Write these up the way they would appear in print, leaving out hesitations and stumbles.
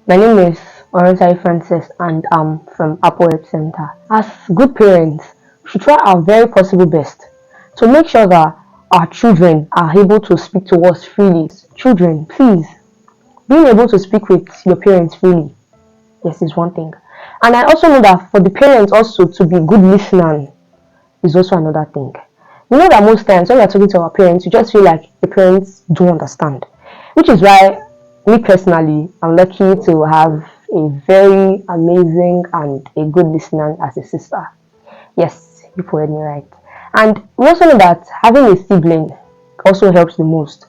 My name is Francis and I'm from Apple Help Center. As good parents, we should try our very possible best to make sure that our children are able to speak to us freely. Children, please, being able to speak with your parents freely, yes, is one thing. And I also know that for the parents also to be good listeners is also another thing. We know that most times when we're talking to our parents, you just feel like the parents don't understand. Which is why, me personally, I'm lucky to have a very amazing and a good listener as a sister. Yes, you put me right. And we also know that having a sibling also helps the most.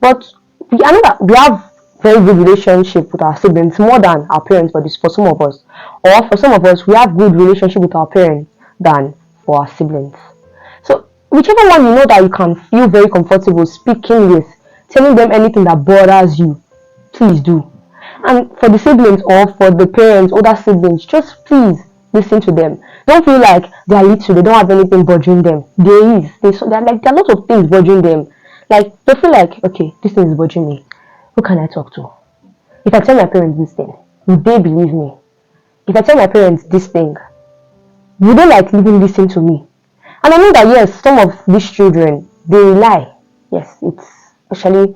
But I know that we have very good relationship with our siblings more than our parents for some of us. Or for some of us, we have good relationship with our parents than for our siblings. So whichever one you know that you can feel very comfortable speaking with, telling them anything that bothers you, please do. And for the siblings or for the parents, older siblings, just please listen to them. Don't feel like they are little, they don't have anything bothering them. There is. There are lots of things bothering them. Like they feel like, okay, this thing is bothering me. Who can I talk to? If I tell my parents this thing, would they believe me? If I tell my parents this thing, would they like even listen to me? And I know that yes, some of these children they lie. Yes, it's especially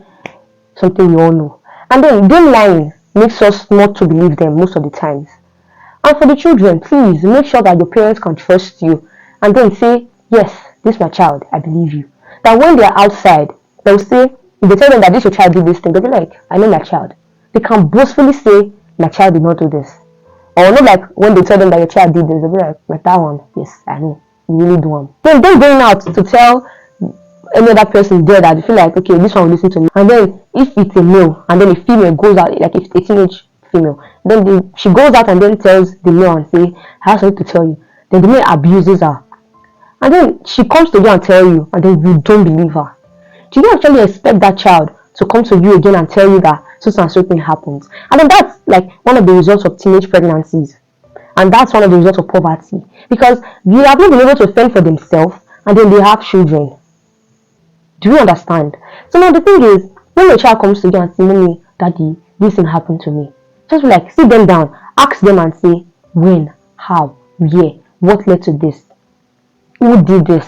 something we all know. And then them lying makes us not to believe them most of the times. And for the children, please make sure that your parents can trust you and then say, yes, this is my child, I believe you. That when they are outside, they'll say, if they tell them that this your child did this thing, they'll be like, I know my child. They can boastfully say, my child did not do this. Or not like when they tell them that your child did this, they'll be like that one, yes, I know, you really do one. Then they're going out to tell any other person there that they feel like, okay, this one will listen to me. And then if it's a male and then a female goes out, like if it's a teenage female, then she goes out and then tells the male and say, I have something to tell you. Then the male abuses her. And then she comes to you and tell you, and then you don't believe her. Do you actually expect that child to come to you again and tell you that so and so thing happens? And then that's like one of the results of teenage pregnancies. And that's one of the results of poverty. Because they have not been able to fend for themselves and then they have children. Do you understand? So now the thing is, when a child comes to you and says, Mommy, Daddy, this thing happened to me, just like sit them down, ask them and say, when, how, where, what led to this? Who did this?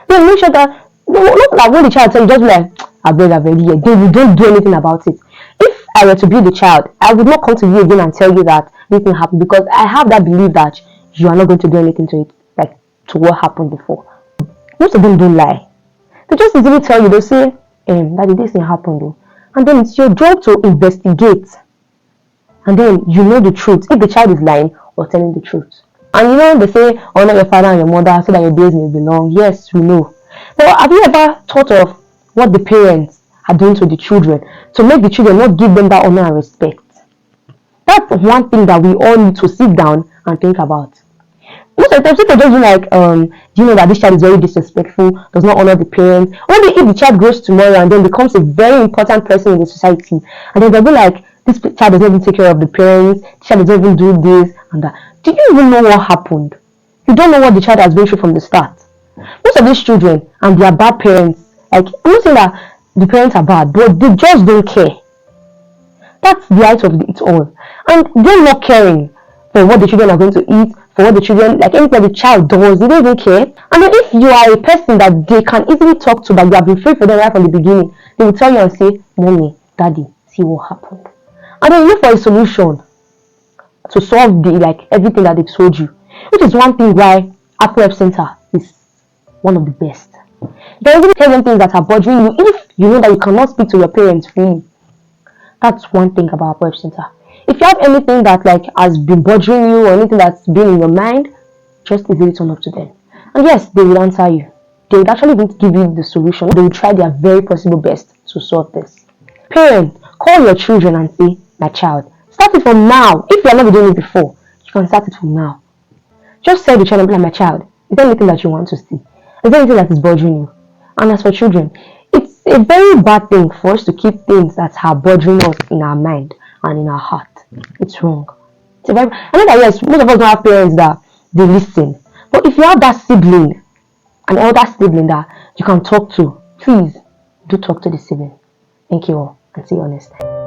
Then make sure that, not like when the child tells you, just be like, I beg, yeah, then you don't do anything about it. If I were to be the child, I would not come to you again and tell you that this thing happened because I have that belief that you are not going to do anything to it, like to what happened before. Most of them don't lie. They just easily tell you, they'll say, Daddy, this thing happened though. And then it's your job to investigate. And then you know the truth, if the child is lying or telling the truth. And you know, they say, honor your father and your mother so that your days may be long. Yes, we know. But have you ever thought of what the parents are doing to the children to make the children not give them that honor and respect? That's one thing that we all need to sit down and think about. Most of the time, people just be like, do you know that this child is very disrespectful, does not honor the parents? Only if the child grows tomorrow and then becomes a very important person in the society, and then they'll be like, this child doesn't even take care of the parents, the child doesn't even do this and that. Do you even know what happened? You don't know what the child has been through from the start. Most of these children and their bad parents, like, I'm not saying that the parents are bad, but they just don't care. That's the height of it all. And they're not caring for what the children are going to eat, for what the children, like anything the child does, they don't even care. And then if you are a person that they can easily talk to, that you have been free for them right from the beginning, they will tell you and say, Mommy, Daddy, see what happened. And then you look for a solution to solve like everything that they told you. Which is one thing why Apple Help Center is one of the best. You can even tell them things that are bothering you if you know that you cannot speak to your parents freely. That's one thing about Apple Help Center. If you have anything that like has been bothering you or anything that's been in your mind, just easily turn up to them. And yes, they will answer you. They will actually give you the solution. They will try their very possible best to solve this. Parents, call your children and say, my child, start it from now. If you are not doing it before, you can start it from now. Just tell the child, like, my child, is there anything that you want to see? Is there anything that is bothering you? And as for children, it's a very bad thing for us to keep things that are bothering us in our mind and in our heart. It's wrong. I know that yes, most of us don't have parents that they listen. But if you have that sibling, an elder sibling that you can talk to, please do talk to the sibling. Thank you all and see you on next time.